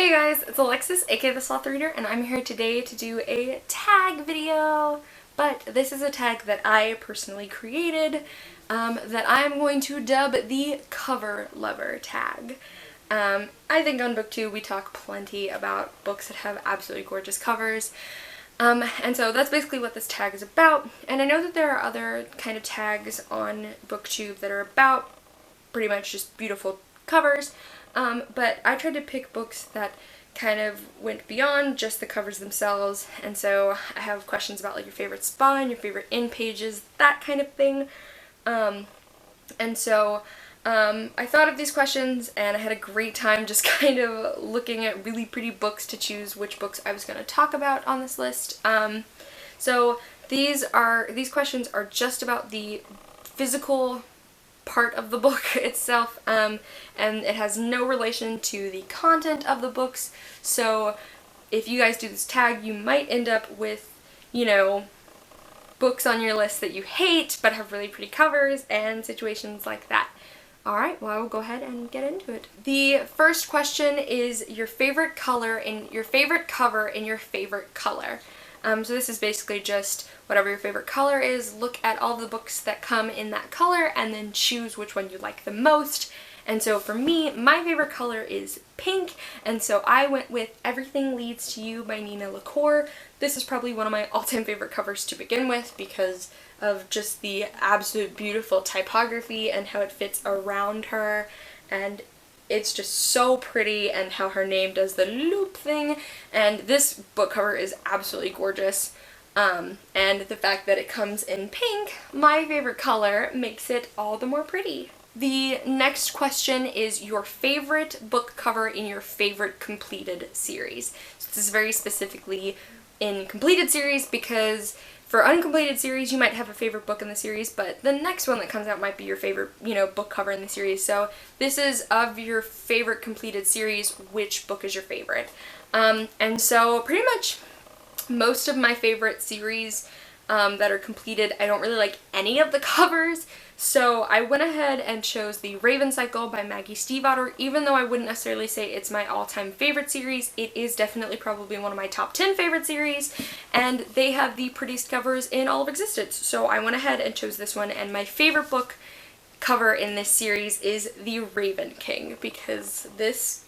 Hey guys, it's Alexis, aka the Sloth Reader, and I'm here today to do a tag video. But this is a tag that I personally created that I'm going to dub the cover lover tag. I think on book 2 we talk plenty about books that have absolutely gorgeous covers. And so that's basically what this tag is about. And I know that there are other kind of tags on BookTube that are about pretty much just beautiful covers. But I tried to pick books that kind of went beyond just the covers themselves, and so I have questions about like your favorite spine, your favorite in pages, that kind of thing. And so I thought of these questions and I had a great time just kind of looking at really pretty books to choose which books I was going to talk about on this list. So these questions are just about the physical part of the book itself, and it has no relation to the content of the books, so if you guys do this tag, you might end up with, you know, books on your list that you hate but have really pretty covers and situations like that. Alright, well I will go ahead and get into it. The first question is your favorite color in your favorite cover in your favorite color. So this is basically just whatever your favorite color is, look at all the books that come in that color and then choose which one you like the most. And so for me, my favorite color is pink, and so I went with Everything Leads to You by Nina LaCour. This is probably one of my all-time favorite covers to begin with because of just the absolute beautiful typography and how it fits around her, and it's just so pretty, and how her name does the loop thing, and this book cover is absolutely gorgeous. And the fact that it comes in pink, my favorite color, makes it all the more pretty. The next question is your favorite book cover in your favorite completed series. So this is very specifically in completed series because for uncompleted series you might have a favorite book in the series, but the next one that comes out might be your favorite, book cover in the series. So this is of your favorite completed series, which book is your favorite? And so pretty much most of my favorite series that are completed, I don't really like any of the covers, so I went ahead and chose the Raven Cycle by Maggie Stiefvater. Even though I wouldn't necessarily say it's my all-time favorite series, it is definitely probably one of my top 10 favorite series, and they have the prettiest covers in all of existence. So I went ahead and chose this one, and my favorite book cover in this series is The Raven King, because this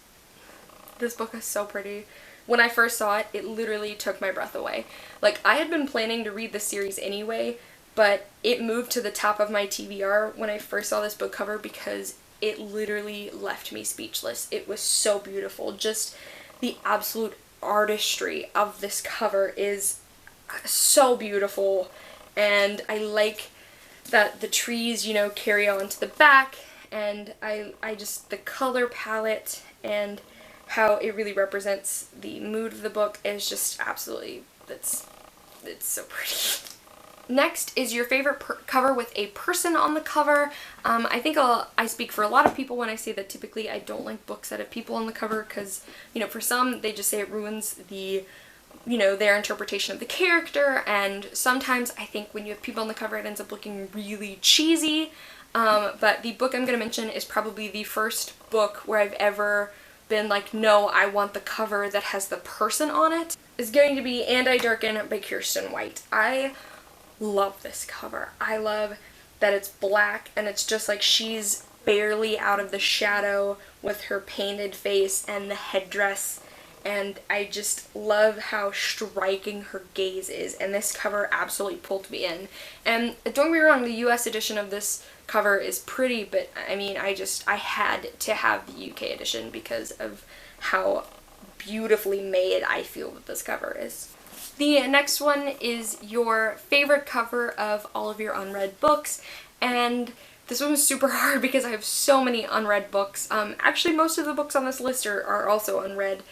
book is so pretty. When I first saw it, it literally took my breath away. Like, I had been planning to read the series anyway, but it moved to the top of my TBR when I first saw this book cover because it literally left me speechless. It was so beautiful. Just the absolute artistry of this cover is so beautiful, and I like that the trees, carry on to the back, and I just, the color palette and how it really represents the mood of the book is just absolutely, it's so pretty. Next is your favorite cover with a person on the cover. I think I speak for a lot of people when I say that typically I don't like books that have people on the cover because, for some they just say it ruins the, their interpretation of the character, and sometimes I think when you have people on the cover it ends up looking really cheesy. But the book I'm going to mention is probably the first book where I've ever been like, no, I want the cover that has the person on it. Is going to be And I Darken by Kirsten White. I love this cover. I love that it's black and it's just like she's barely out of the shadow with her painted face and the headdress, and I just love how striking her gaze is, and this cover absolutely pulled me in. And don't get me wrong, the US edition of this cover is pretty, but I mean, I had to have the UK edition because of how beautifully made I feel that this cover is. The next one is your favorite cover of all of your unread books, and this one was super hard because I have so many unread books. Actually, most of the books on this list are also unread,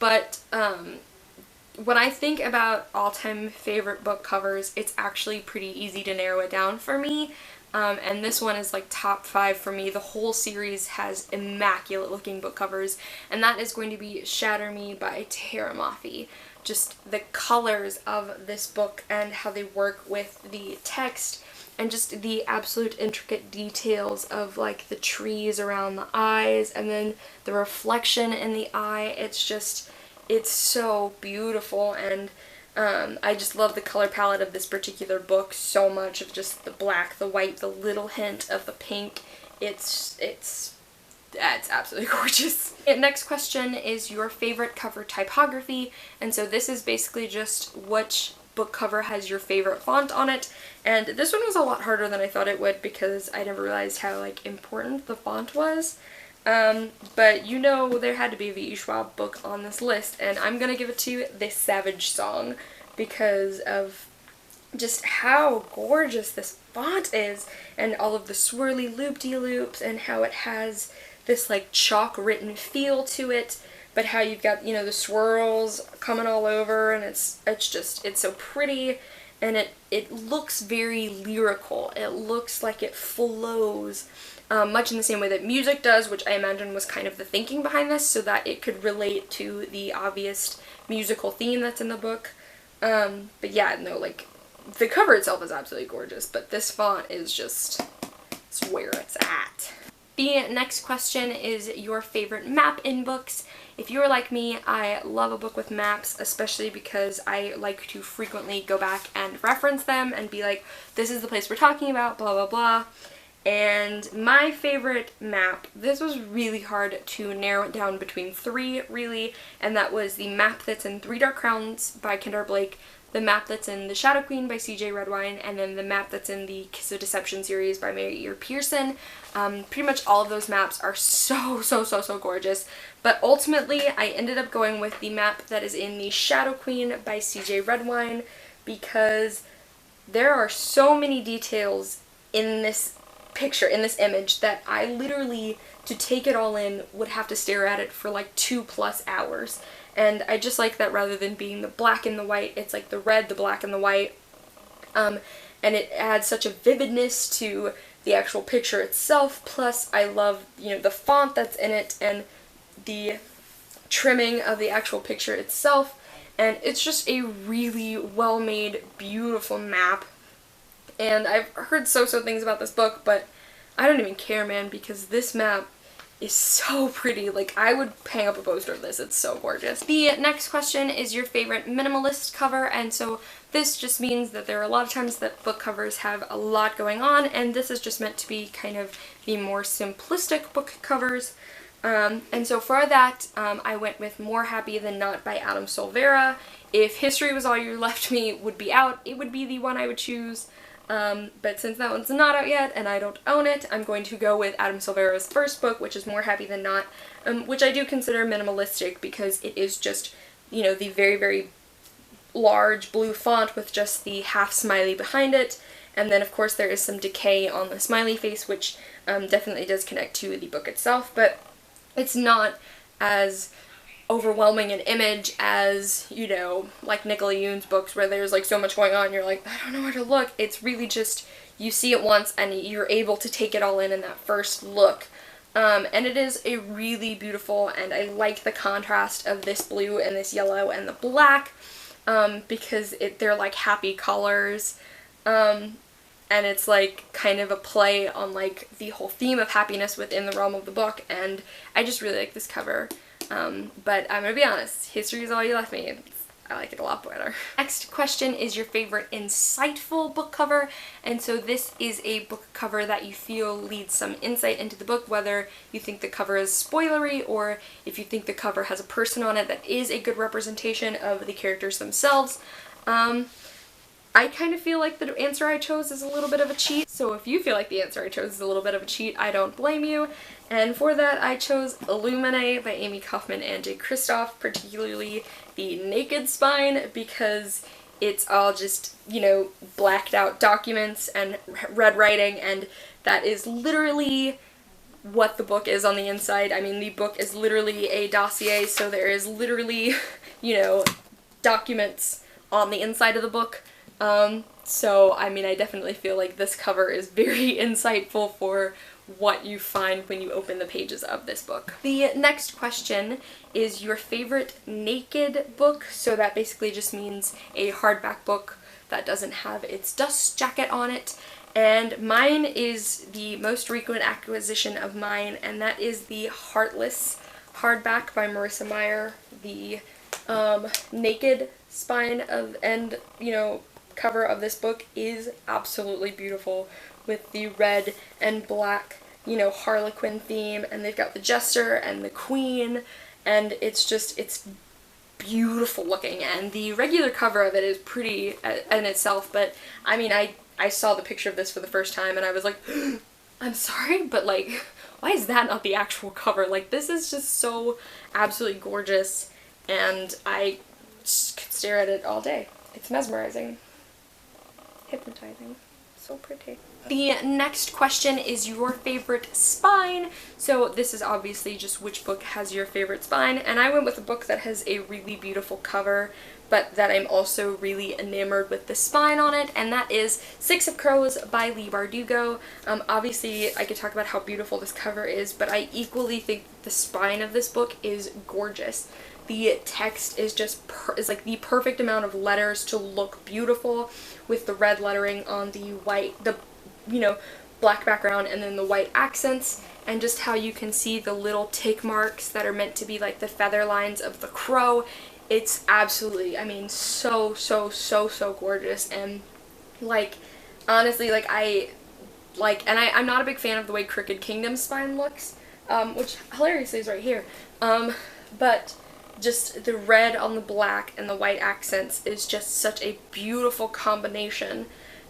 but when I think about all-time favorite book covers, it's actually pretty easy to narrow it down for me. And this one is like top 5 for me. The whole series has immaculate looking book covers, and that is going to be Shatter Me by Tara Mafi. Just the colors of this book and how they work with the text and just the absolute intricate details of like the trees around the eyes and then the reflection in the eye. It's so beautiful, and I just love the color palette of this particular book so much, of just the black, the white, the little hint of the pink. It's absolutely gorgeous. Next question is your favorite cover typography, and so this is basically just which book cover has your favorite font on it, and this one was a lot harder than I thought it would because I never realized how like important the font was. But you know there had to be a V.E. Schwab book on this list, and I'm gonna give it to This Savage Song because of just how gorgeous this font is, and all of the swirly loop-de-loops, and how it has this like chalk written feel to it, but how you've got, you know, the swirls coming all over, and it's so pretty, and it looks very lyrical. It looks like it flows, much in the same way that music does, which I imagine was kind of the thinking behind this, so that it could relate to the obvious musical theme that's in the book. But yeah, no, like, the cover itself is absolutely gorgeous, but this font is just, it's where it's at. The next question is your favorite map in books. If you're like me, I love a book with maps, especially because I like to frequently go back and reference them and be like, this is the place we're talking about, blah blah blah. And my favorite map, this was really hard to narrow it down between three, really, and that was the map that's in Three Dark Crowns by Kendra Blake, the map that's in The Shadow Queen by C.J. Redwine, and then the map that's in the Kiss of Deception series by Mary Ear Pearson. Pretty much all of those maps are so gorgeous, but ultimately I ended up going with the map that is in The Shadow Queen by C.J. Redwine because there are so many details in this picture, in this image, that I literally, to take it all in, would have to stare at it for like 2+ hours. And I just like that rather than being the black and the white, it's like the red, the black, and the white. And it adds such a vividness to the actual picture itself. Plus, I love, you know, the font that's in it and the trimming of the actual picture itself. And it's just a really well-made, beautiful map. And I've heard so-so things about this book, but I don't even care, man, because this map is so pretty. Like, I would hang up a poster of this. It's so gorgeous. The next question is your favorite minimalist cover, and so this just means that there are a lot of times that book covers have a lot going on, and this is just meant to be kind of the more simplistic book covers. And so for that, I went with More Happy Than Not by Adam Silvera. If History Was All You Left Me would be out, it would be the one I would choose. But since that one's not out yet and I don't own it, I'm going to go with Adam Silvera's first book, which is More Happy Than Not, which I do consider minimalistic because it is just, you know, the very large blue font with just the half smiley behind it, and then of course there is some decay on the smiley face, which definitely does connect to the book itself, but it's not as overwhelming an image as, you know, like Nicola Yoon's books where there's like so much going on, you're like, I don't know where to look. It's really just, you see it once and you're able to take it all in that first look. And it is a really beautiful, and I like the contrast of this blue and this yellow and the black, because they're like happy colors, and it's like kind of a play on like the whole theme of happiness within the realm of the book, and I just really like this cover. But I'm gonna be honest, History Is All You Left Me, I like it a lot better. Next question is your favorite insightful book cover, and so this is a book cover that you feel leads some insight into the book, whether you think the cover is spoilery or if you think the cover has a person on it that is a good representation of the characters themselves. I kind of feel like the answer I chose is a little bit of a cheat, so if you feel like the answer I chose is a little bit of a cheat, I don't blame you. And for that, I chose Illuminae by Amy Kaufman and Jay Kristoff, particularly the naked spine, because it's all just, you know, blacked out documents and red writing, and that is literally what the book is on the inside. I mean, the book is literally a dossier, so there is literally, you know, documents on the inside of the book. So, I mean, I definitely feel like this cover is very insightful for what you find when you open the pages of this book. The next question is your favorite naked book, so that basically just means a hardback book that doesn't have its dust jacket on it. And mine is the most frequent acquisition of mine, and that is the Heartless hardback by Marissa Meyer. The naked spine of and cover of this book is absolutely beautiful, with the red and black Harlequin theme, and they've got the Jester and the Queen, and it's beautiful looking, and the regular cover of it is pretty in itself, but I mean, I saw the picture of this for the first time and I was like, I'm sorry, but like, why is that not the actual cover? Like, this is just so absolutely gorgeous, and I just could stare at it all day. It's mesmerizing. Hypnotizing. So pretty. The next question is your favorite spine. So this is obviously just which book has your favorite spine, and I went with a book that has a really beautiful cover, but that I'm also really enamored with the spine on it, and that is Six of Crows by Leigh Bardugo. Obviously I could talk about how beautiful this cover is, but I equally think the spine of this book is gorgeous. The text is just is like the perfect amount of letters to look beautiful, with the red lettering on the white, black background, and then the white accents, and just how you can see the little tick marks that are meant to be like the feather lines of the crow. It's absolutely, I mean, so gorgeous, and like, honestly, like, I'm not a big fan of the way Crooked Kingdom's spine looks, which hilariously is right here, but just the red on the black and the white accents is just such a beautiful combination,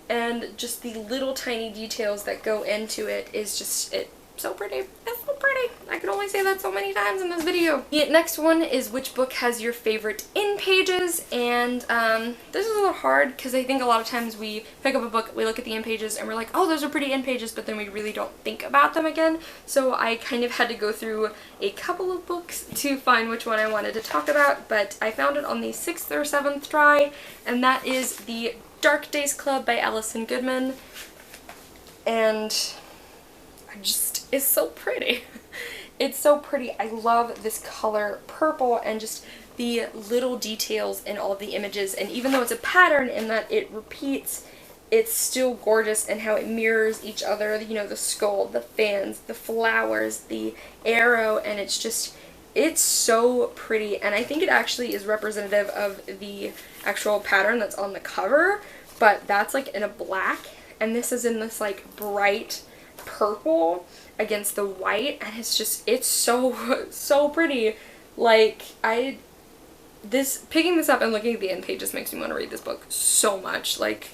and just the little tiny details that go into it is just, it's so pretty. It's so pretty. I could only say that so many times in this video. The next one is which book has your favorite in pages, and this is a little hard because I think a lot of times we pick up a book, we look at the in pages, and we're like, oh, those are pretty in pages, but then we really don't think about them again. So I kind of had to go through a couple of books to find which one I wanted to talk about, but I found it on the 6th or 7th try, and that is the Dark Days Club by Alison Goodman, and it's so pretty. It's so pretty. I love this color purple and just the little details in all of the images, and even though it's a pattern in that it repeats, it's still gorgeous in how it mirrors each other, the skull, the fans, the flowers, the arrow, and it's so pretty, and I think it actually is representative of the actual pattern that's on the cover, but that's like in a black, and this is in this like bright purple against the white, and it's so pretty. Like, picking this up and looking at the end page just makes me want to read this book so much. Like,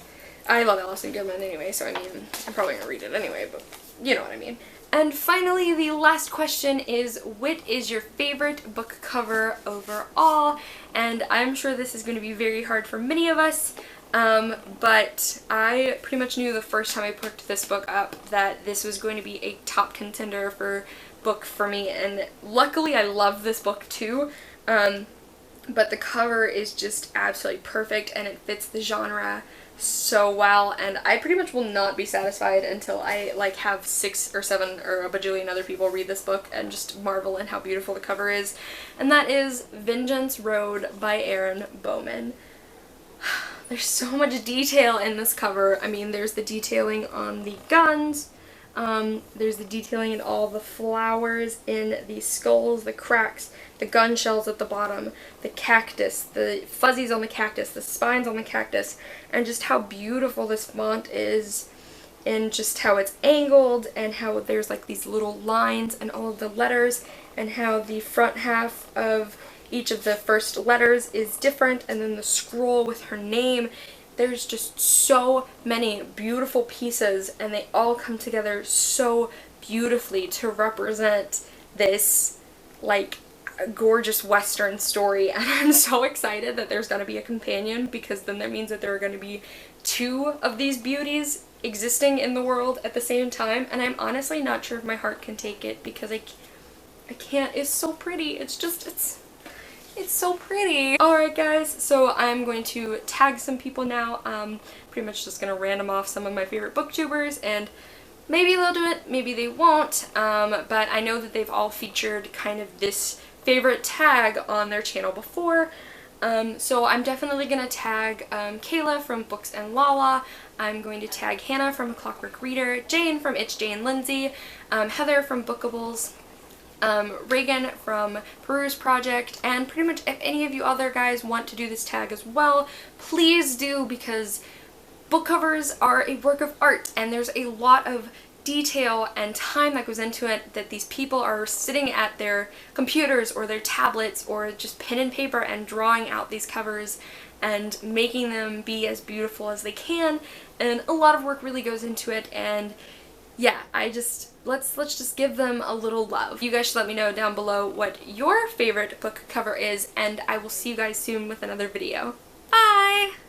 I love Alison Goodman anyway, so I mean, I'm probably gonna read it anyway, but you know what I mean. And finally, the last question is, what is your favorite book cover overall? And I'm sure this is going to be very hard for many of us, but I pretty much knew the first time I picked this book up that this was going to be a top contender for book for me, and luckily I love this book too, but the cover is just absolutely perfect, and it fits the genre so well, and I pretty much will not be satisfied until I like have 6 or 7 or a bajillion other people read this book and just marvel at how beautiful the cover is, and that is Vengeance Road by Erin Bowman. There's so much detail in this cover. I mean, there's the detailing on the guns, there's the detailing in all the flowers, in the skulls, the cracks, the gun shells at the bottom, the cactus, the fuzzies on the cactus, the spines on the cactus, and just how beautiful this font is, and just how it's angled, and how there's like these little lines and all of the letters, and how the front half of each of the first letters is different, and then the scroll with her name. There's just so many beautiful pieces, and they all come together so beautifully to represent this like gorgeous Western story, and I'm so excited that there's going to be a companion, because then that means that there are going to be 2 of these beauties existing in the world at the same time, and I'm honestly not sure if my heart can take it, because I can't. It's so pretty. It's so pretty. Alright guys, so I'm going to tag some people now. Pretty much just going to random off some of my favorite booktubers, and maybe they'll do it, maybe they won't, but I know that they've all featured kind of this favorite tag on their channel before. So I'm definitely going to tag Kayla from BooksandLala. I'm going to tag Hannah from AClockworkReader, Jane from ItsJaneLindsey, Heather from Bookables, Reagan from PeruseProject, and pretty much if any of you other guys want to do this tag as well, please do, because book covers are a work of art and there's a lot of detail and time that goes into it, that these people are sitting at their computers or their tablets or just pen and paper and drawing out these covers and making them be as beautiful as they can, and a lot of work really goes into it. And yeah, let's just give them a little love. You guys should let me know down below what your favorite book cover is, and I will see you guys soon with another video. Bye!